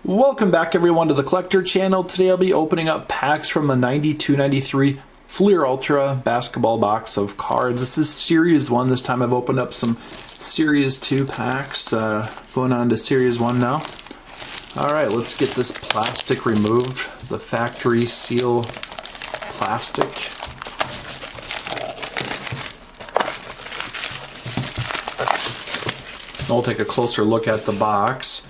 Welcome back everyone to the Collector Channel. Today I'll be opening up packs from the 92-93 Fleer Ultra basketball box of cards. This is Series 1. This time I've opened up some Series 2 packs. Going on to Series 1 now. Alright, let's get this plastic removed. The factory seal plastic. We'll take a closer look at the box.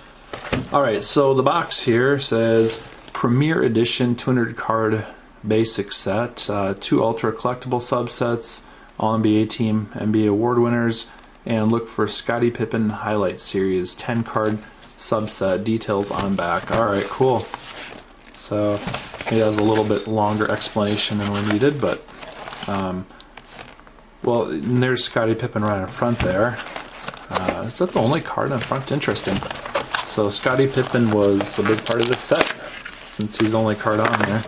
Alright, so the box here says Premier Edition 200 card basic set, 2 Ultra collectible subsets, All NBA team, NBA award winners, and look for Scottie Pippen Highlight Series, 10 card subset, details on back. Alright, cool. So it has a little bit longer explanation than we needed, but well, there's Scottie Pippen right in front there. Is that the only card in front? Interesting. So Scottie Pippen was a big part of this set, since he's the only card on there.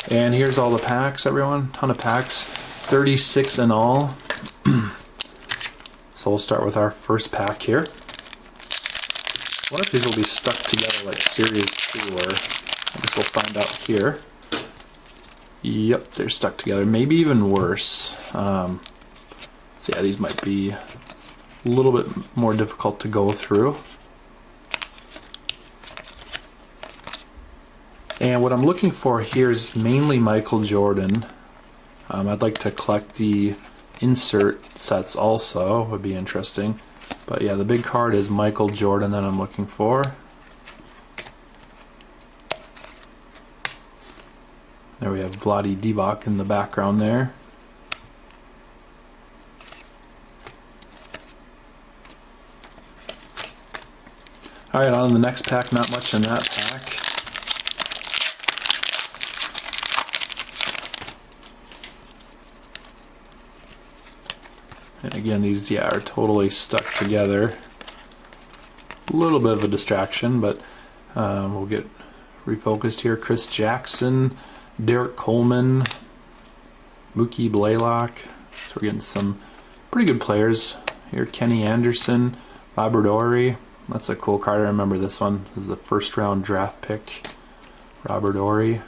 And here's all the packs, everyone. Ton of packs. 36 in all. So we'll start with our first pack here. I wonder if these will be stuck together like Series 2, or I guess we'll find out here. Yep, they're stuck together. Maybe even worse. So yeah, these might be a little bit more difficult to go through. And what I'm looking for here is mainly Michael Jordan. I'd like to collect the insert sets also, would be interesting. But yeah, the big card is Michael Jordan that I'm looking for. There we have Vlade Divac in the background there. Alright, on to the next pack, not much in that pack. And again, these are totally stuck together. A little bit of a distraction, but we'll get refocused here. Chris Jackson, Derek Coleman, Mookie Blaylock. So we're getting some pretty good players here. Kenny Anderson, Robert Horry. That's a cool card. I remember this one. This is the first round draft pick. Robert Horry.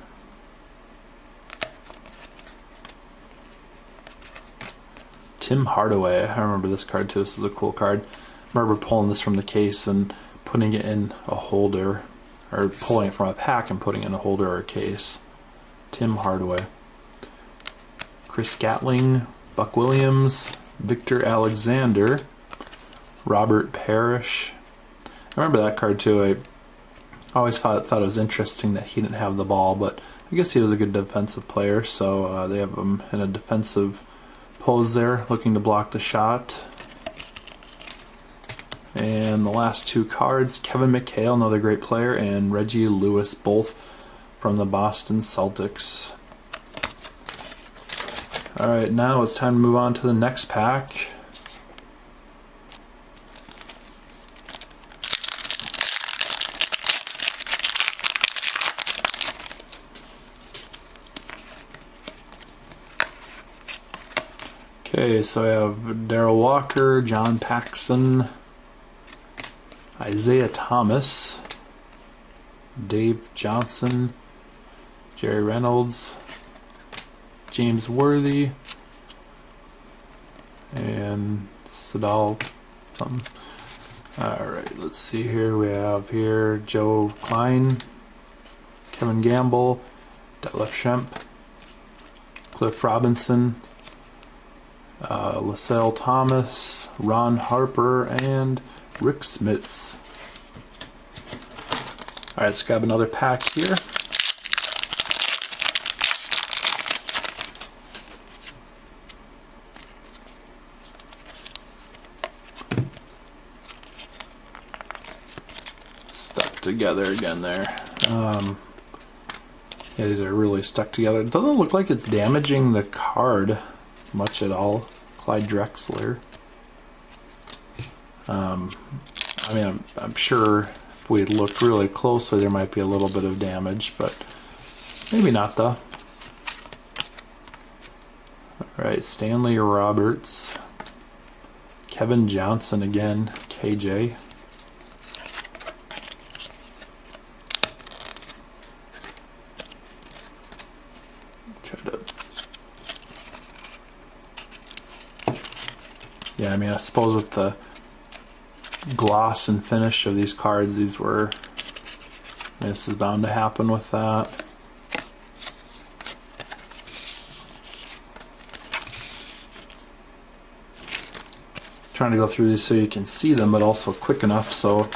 Tim Hardaway. I remember this card too. This is a cool card. I remember pulling this from the case and putting it in a holder, or pulling it from a pack and putting it in a holder or a case. Tim Hardaway. Chris Gatling, Buck Williams, Victor Alexander, Robert Parrish. I remember that card too. I always thought it was interesting that he didn't have the ball, but I guess he was a good defensive player, so they have him in a defensive pose there, looking to block the shot. And the last two cards, Kevin Mchale, another great player, and Reggie Lewis, both from the Boston Celtics. Alright, now it's time to move on to the next pack. Okay, so I have Darrell Walker, John Paxson, Isaiah Thomas, Dave Johnson, Jerry Reynolds, James Worthy, and Sadal something. Alright, let's see here. We have here Joe Klein, Kevin Gamble, Detlef Schrempf, Cliff Robinson, LaSalle Thomas, Ron Harper, and Rick Smits. Alright, let's grab another pack here. Stuck together again there. Yeah, these are really stuck together. It doesn't look like it's damaging the card much at all. Clyde Drexler. I mean, I'm sure if we look really closely there might be a little bit of damage, but maybe not though. Alright, Stanley Roberts, Kevin Johnson again, KJ, yeah, I mean, I suppose with the gloss and finish of these cards, this is bound to happen with that. Trying to go through these so you can see them, but also quick enough so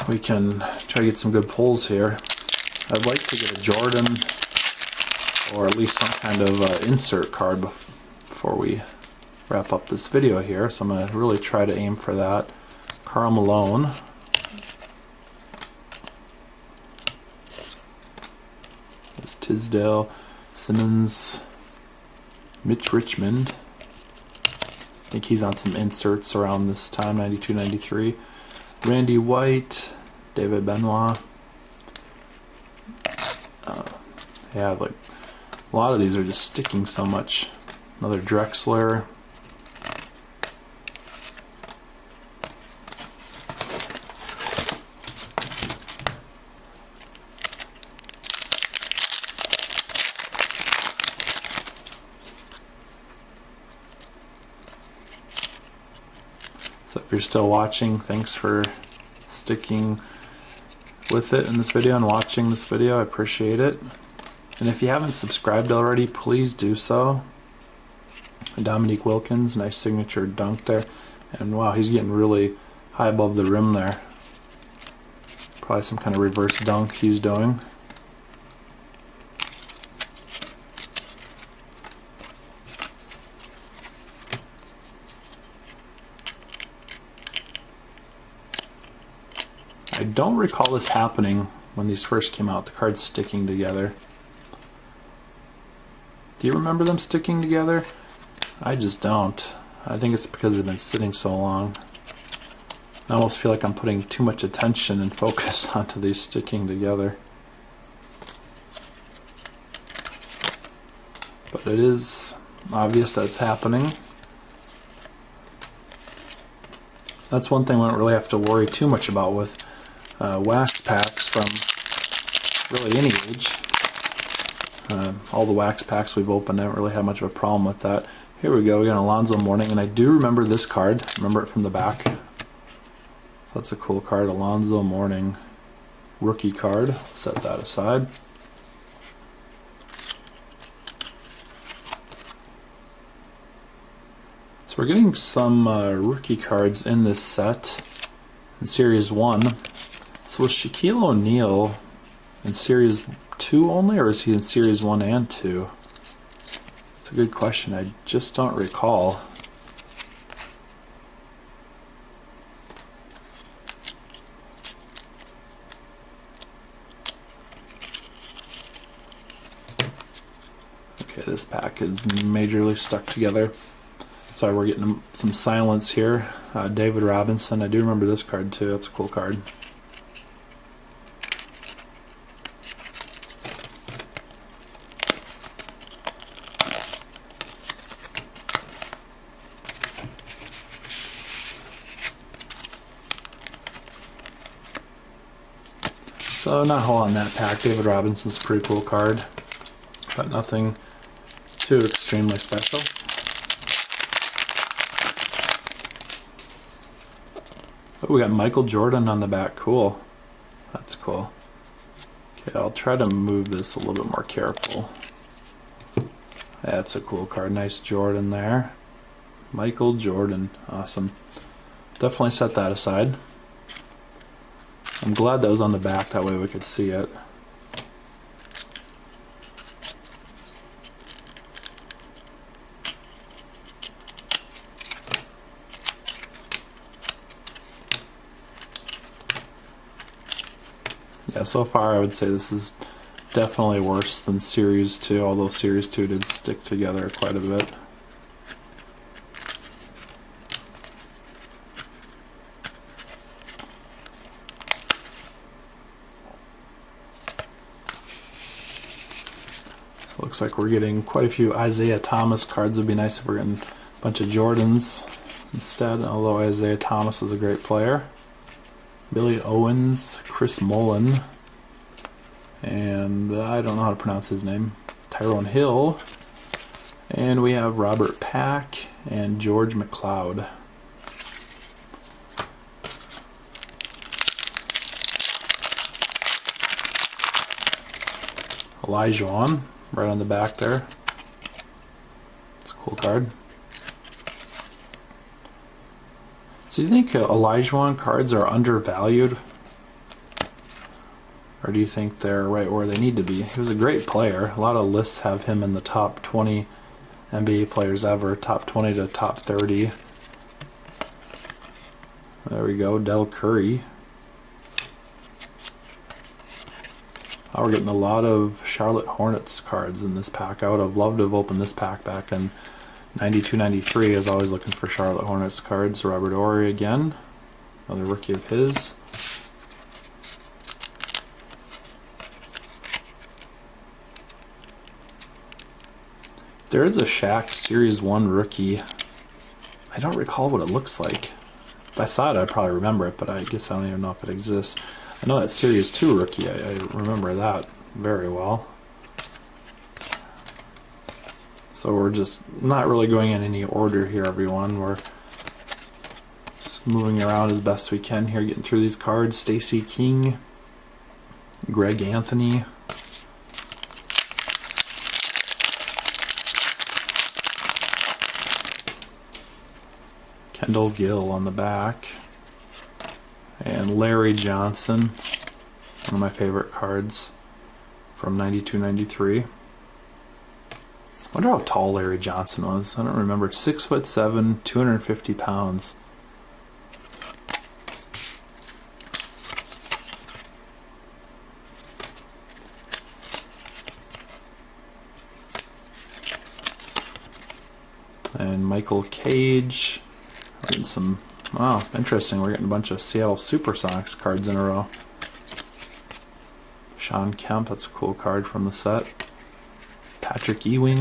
we can try to get some good pulls here. I'd like to get a Jordan or at least some kind of insert card before we wrap up this video here, so I'm going to really try to aim for that. Karl Malone. There's Tisdale, Simmons, Mitch Richmond. I think he's on some inserts around this time, 92, 93. Randy White, David Benoit. Yeah, like a lot of these are just sticking so much. Another Drexler. So if you're still watching, thanks for sticking with it in this video and watching this video. I appreciate it. And if you haven't subscribed already, please do so. Dominique Wilkins, nice signature dunk there. And wow, he's getting really high above the rim there. Probably some kind of reverse dunk he's doing. I don't recall this happening when these first came out, the cards sticking together. Do you remember them sticking together? I just don't. I think it's because they've been sitting so long. I almost feel like I'm putting too much attention and focus onto these sticking together. But it is obvious that's happening. That's one thing we don't really have to worry too much about with wax packs from really any age. All the wax packs we've opened, I don't really have much of a problem with that. Here we go, we got Alonzo Mourning, and I do remember this card. Remember it from the back. That's a cool card, Alonzo Mourning rookie card. Set that aside. So we're getting some rookie cards in this set in Series 1. So was Shaquille O'Neal in Series 2 only, or is he in Series 1 and 2? It's a good question. I just don't recall. Okay, this pack is majorly stuck together. Sorry, we're getting some silence here. David Robinson. I do remember this card too. That's a cool card. So not a whole lot on that pack. David Robinson's a pretty cool card, but nothing too extremely special. Oh, we got Michael Jordan on the back. Cool. That's cool. Okay, I'll try to move this a little bit more careful. That's a cool card. Nice Jordan there. Michael Jordan. Awesome. Definitely set that aside. I'm glad that was on the back, that way we could see it. Yeah, so far I would say this is definitely worse than Series 2, although Series 2 did stick together quite a bit. So it looks like we're getting quite a few Isaiah Thomas cards. It would be nice if we're getting a bunch of Jordans instead, although Isaiah Thomas is a great player. Billy Owens, Chris Mullen, and I don't know how to pronounce his name, Tyrone Hill, And we have Robert Pack and George McLeod. Elijah right on the back there. It's a cool card. So you think Elijah cards are undervalued? Or do you think they're right where they need to be? He was a great player. A lot of lists have him in the top 20 NBA players ever, top 20 to top 30. There we go, Del Curry. Oh, we're getting a lot of Charlotte Hornets cards in this pack. I would have loved to have opened this pack back in 92, 93. I was always looking for Charlotte Hornets cards. Robert Horry again, another rookie of his. There is a Shaq Series 1 rookie. I don't recall what it looks like. If I saw it, I'd probably remember it, but I guess I don't even know if it exists. I know that Series 2 rookie, I remember that very well. So we're just not really going in any order here, everyone. We're just moving around as best we can here, getting through these cards. Stacey King, Greg Anthony, Kendall Gill on the back, and Larry Johnson, one of my favorite cards from 92-93. I wonder how tall Larry Johnson was. I don't remember. 6'7", 250 pounds. And Michael Cage. We're getting some, wow, interesting. We're getting a bunch of Seattle Supersonics cards in a row. Sean Kemp, that's a cool card from the set. Patrick Ewing.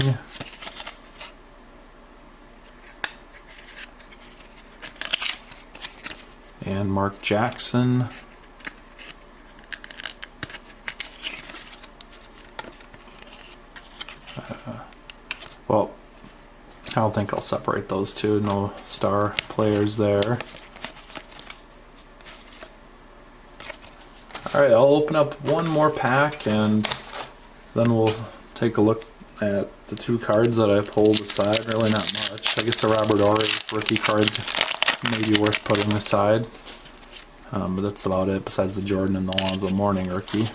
And Mark Jackson. Well, I don't think I'll separate those two. No star players there. Alright, I'll open up one more pack and then we'll take a look at the two cards that I pulled aside. Really not much. I guess the Robert Horry rookie cards may be worth putting aside. But that's about it besides the Jordan and the Alonzo Mourning rookie.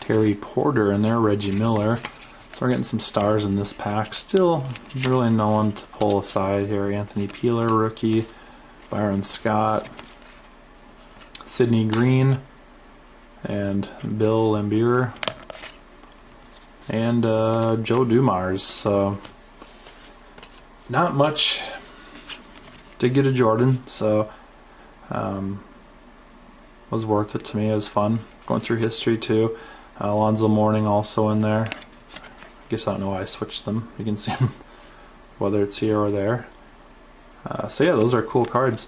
Terry Porter in there, Reggie Miller. So we're getting some stars in this pack. Still really no one to pull aside here. Anthony Peeler, rookie. Byron Scott. Sidney Green. And Bill Laimbeer. And Joe Dumars. So not much to get a Jordan. So was worth it to me. It was fun going through history too. Alonzo Mourning also in there. I guess I don't know why I switched them. You can see them whether it's here or there. So yeah, those are cool cards.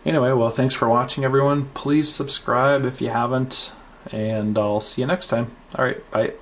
Anyway, well, thanks for watching, everyone. Please subscribe if you haven't, and I'll see you next time. All right, bye.